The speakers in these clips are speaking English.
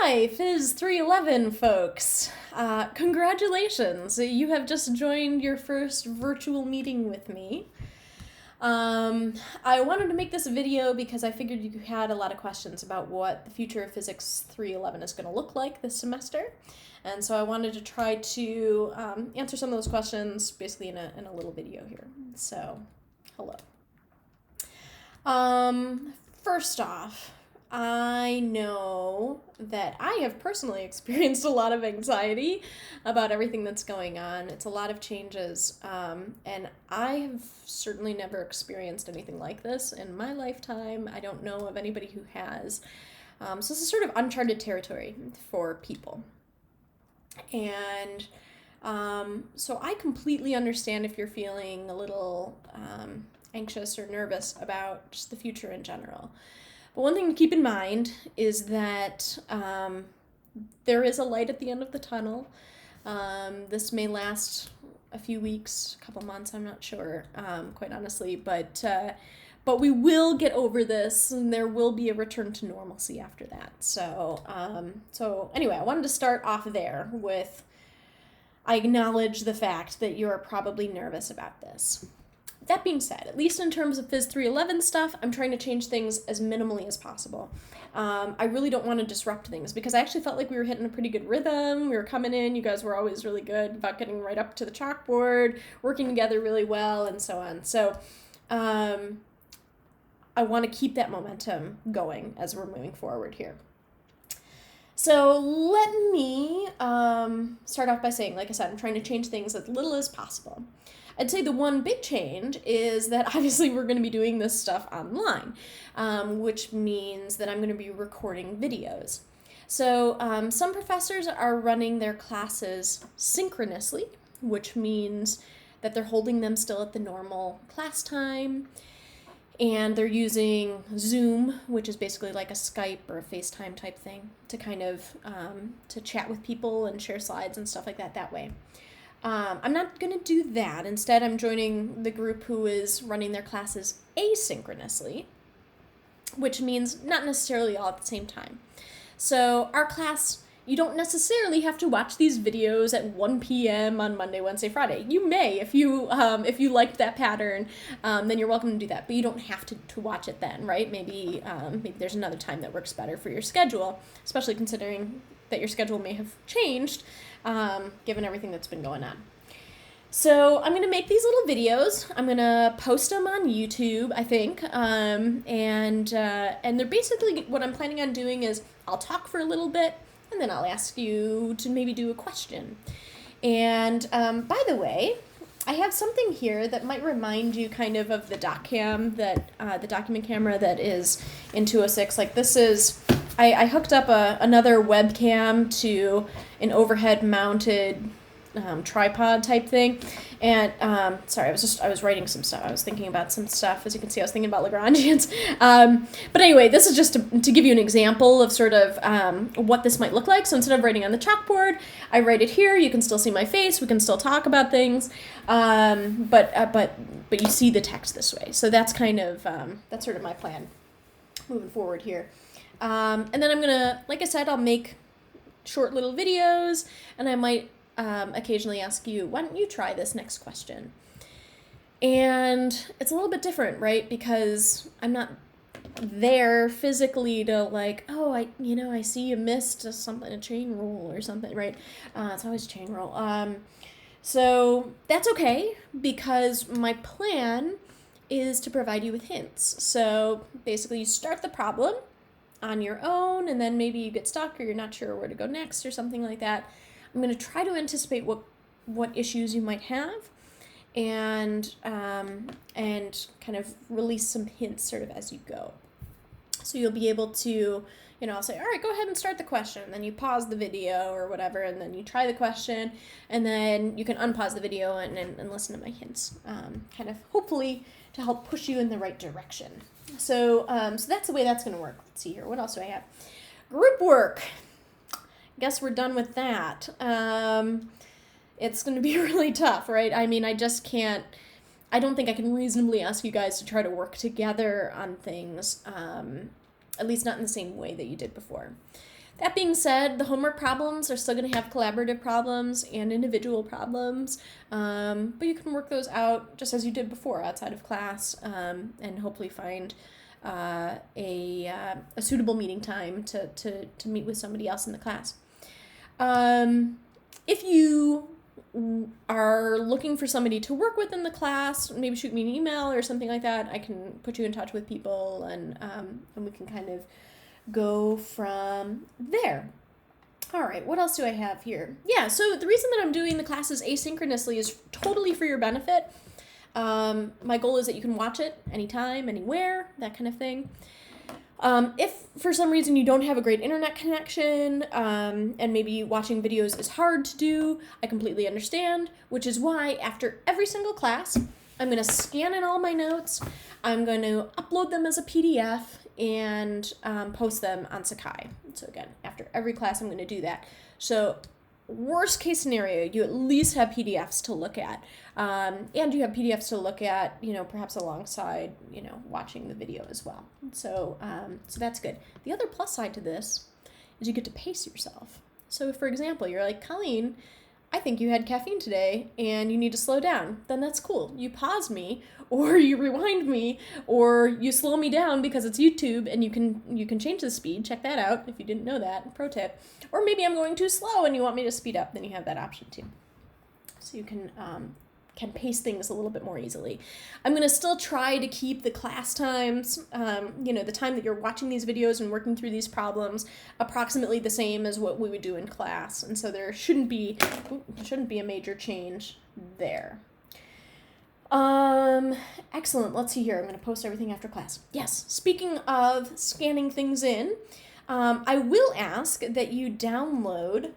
Hi, FAQs 311 folks. Congratulations, you have just joined your first virtual meeting with me. I wanted to make this video because I figured you had a lot of questions about what the future of Physics 311 is going to look like this semester. And so I wanted to try to answer some of those questions basically in a little video here. So, hello. First off, I know that I have personally experienced a lot of anxiety about everything that's going on. It's a lot of changes, and I have certainly never experienced anything like this in my lifetime. I don't know of anybody who has. So this is sort of uncharted territory for people. And so I completely understand if you're feeling a little anxious or nervous about just the future in general. But one thing to keep in mind is that there is a light at the end of the tunnel. This may last a few weeks, a couple months, I'm not sure, quite honestly, but we will get over this, and there will be a return to normalcy after that. So anyway, I wanted to start off there with, I acknowledge the fact that you're probably nervous about this. That being said, at least in terms of Phys 311 stuff, I'm trying to change things as minimally as possible. I really don't want to disrupt things because I actually felt like we were hitting a pretty good rhythm. We were coming in. You guys were always really good about getting right up to the chalkboard, working together really well, and so on. So I want to keep that momentum going as we're moving forward here. So let me start off by saying, like I said, I'm trying to change things as little as possible. I'd say the one big change is that obviously we're going to be doing this stuff online, which means that I'm going to be recording videos. So some professors are running their classes synchronously, which means that they're holding them still at the normal class time, and they're using Zoom, which is basically like a Skype or a FaceTime type thing, to kind of to chat with people and share slides and stuff like that way. I'm not going to do that. Instead, I'm joining the group who is running their classes asynchronously, which means not necessarily all at the same time. So our class, you don't necessarily have to watch these videos at 1 p.m. on Monday, Wednesday, Friday. You may, if you liked that pattern, then you're welcome to do that. But you don't have to watch it then, right? Maybe there's another time that works better for your schedule, especially considering that your schedule may have changed, given everything that's been going on. So I'm going to make these little videos. I'm going to post them on YouTube, I think, and they're basically, what I'm planning on doing is I'll talk for a little bit, and then I'll ask you to maybe do a question. And by the way, I have something here that might remind you kind of the DocCam, the document camera that is in 206. Like this is, I hooked up another webcam to an overhead mounted tripod type thing. And sorry, I was writing some stuff. I was thinking about some stuff. As you can see, I was thinking about Lagrangians. But anyway, this is just to give you an example of sort of what this might look like. So instead of writing on the chalkboard, I write it here. You can still see my face. We can still talk about things. But you see the text this way. So that's kind of that's sort of my plan moving forward here. And then I'm gonna, like I said, I'll make short little videos, and I might occasionally ask you, why don't you try this next question? And it's a little bit different, right? Because I'm not there physically to like, oh, I see you missed a chain rule or something, right? It's always a chain rule. So that's okay, because my plan is to provide you with hints. So basically you start the problem on your own, and then maybe you get stuck or you're not sure where to go next or something like that. I'm going to try to anticipate what issues you might have, and kind of release some hints sort of as you go. So you'll be able to, I'll say, all right, go ahead and start the question. Then you pause the video or whatever, and then you try the question, and then you can unpause the video and listen to my hints, kind of hopefully to help push you in the right direction. So that's the way that's going to work. Let's see here. What else do I have? Group work. Guess we're done with that. It's going to be really tough, right? I mean, I don't think I can reasonably ask you guys to try to work together on things, at least not in the same way that you did before. That being said, the homework problems are still going to have collaborative problems and individual problems, but you can work those out just as you did before outside of class, and hopefully find a suitable meeting time to meet with somebody else in the class. If you are looking for somebody to work with in the class, maybe shoot me an email or something like that. I can put you in touch with people, and we can kind of go from there. All right, what else do I have here? Yeah, so the reason that I'm doing the classes asynchronously is totally for your benefit. My goal is that you can watch it anytime, anywhere, that kind of thing. If for some reason you don't have a great internet connection, and maybe watching videos is hard to do, I completely understand, which is why after every single class, I'm going to scan in all my notes, I'm going to upload them as a PDF, and post them on Sakai. So again, after every class, I'm going to do that. So worst case scenario, you at least have PDFs to look at, and you have PDFs to look at, perhaps alongside, watching the video as well. So that's good. The other plus side to this is you get to pace yourself. So if, for example, you're like, Colleen, I think you had caffeine today and you need to slow down, then that's cool. You pause me, or you rewind me, or you slow me down because it's YouTube and you can change the speed. Check that out if you didn't know that. Pro tip. Or maybe I'm going too slow and you want me to speed up, then you have that option too. So you can pace things a little bit more easily. I'm going to still try to keep the class times, the time that you're watching these videos and working through these problems, approximately the same as what we would do in class. And so there shouldn't be a major change there. Excellent. Let's see here. I'm going to post everything after class. Yes. Speaking of scanning things in, I will ask that you download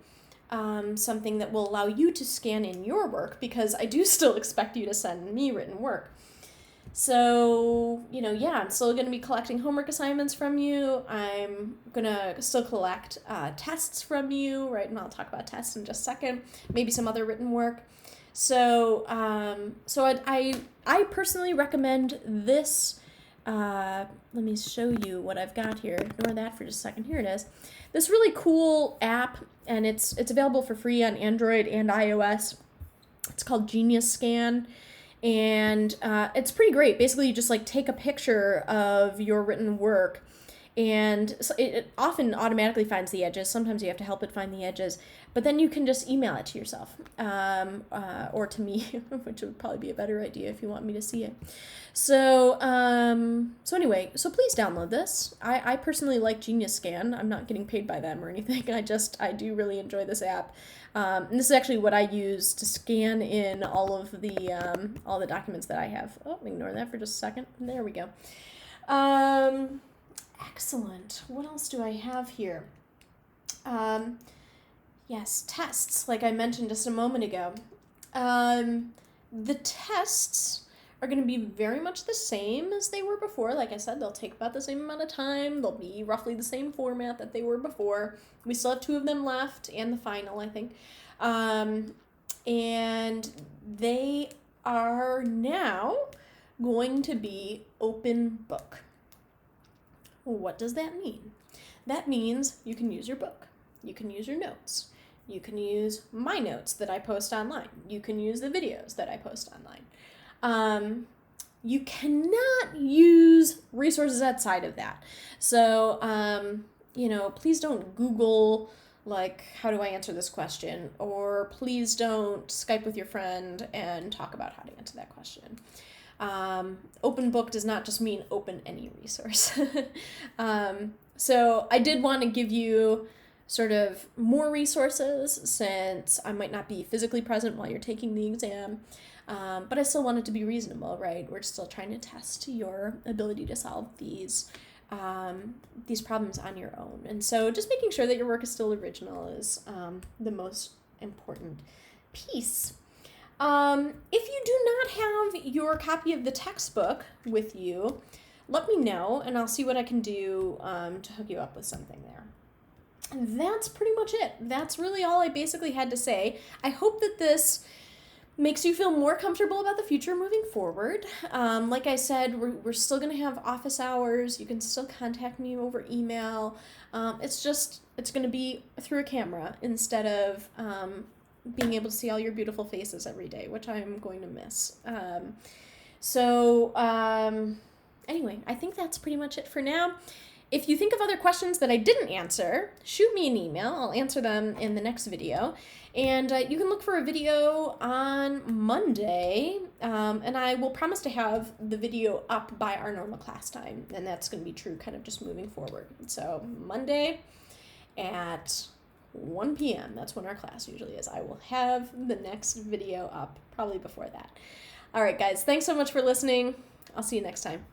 something that will allow you to scan in your work, because I do still expect you to send me written work. So, I'm still going to be collecting homework assignments from you. I'm going to still collect tests from you, right? And I'll talk about tests in just a second. Maybe some other written work. So I personally recommend this. Let me show you what I've got here. Ignore that for just a second. Here it is. This really cool app, and it's available for free on Android and iOS. It's called Genius Scan, and it's pretty great. Basically, you just take a picture of your written work, and so it often automatically finds the edges. Sometimes you have to help it find the edges, but then you can just email it to yourself, or to me, which would probably be a better idea if you want me to see it. So anyway, please download this. I personally like Genius Scan. I'm not getting paid by them or anything. I do really enjoy this app. And this is actually what I use to scan in all the documents that I have. Oh, ignore that for just a second. There we go. Excellent. What else do I have here? Yes, tests, like I mentioned just a moment ago. The tests are going to be very much the same as they were before. Like I said, they'll take about the same amount of time. They'll be roughly the same format that they were before. We still have 2 of them left, and the final, I think. And they are now going to be open book. What does that mean? That means you can use your book. You can use your notes. You can use my notes that I post online. You can use the videos that I post online. You cannot use resources outside of that. So, please don't Google, how do I answer this question? Or please don't Skype with your friend and talk about how to answer that question. Open book does not just mean open any resource. So I did want to give you sort of more resources, since I might not be physically present while you're taking the exam. But I still want it to be reasonable, right? We're still trying to test your ability to solve these problems on your own. And so just making sure that your work is still original is the most important piece. If you do not have your copy of the textbook with you, let me know, and I'll see what I can do to hook you up with something there. And that's pretty much it. That's really all I basically had to say. I hope that this makes you feel more comfortable about the future moving forward. Like I said, we're still going to have office hours. You can still contact me over email. It's going to be through a camera instead of being able to see all your beautiful faces every day, which I'm going to miss. Anyway, I think that's pretty much it for now. If you think of other questions that I didn't answer, shoot me an email. I'll answer them in the next video. And you can look for a video on Monday, and I will promise to have the video up by our normal class time, and that's going to be true kind of just moving forward. So Monday at 1 p.m., that's when our class usually is. I will have the next video up probably before that. All right, guys, thanks so much for listening. I'll see you next time.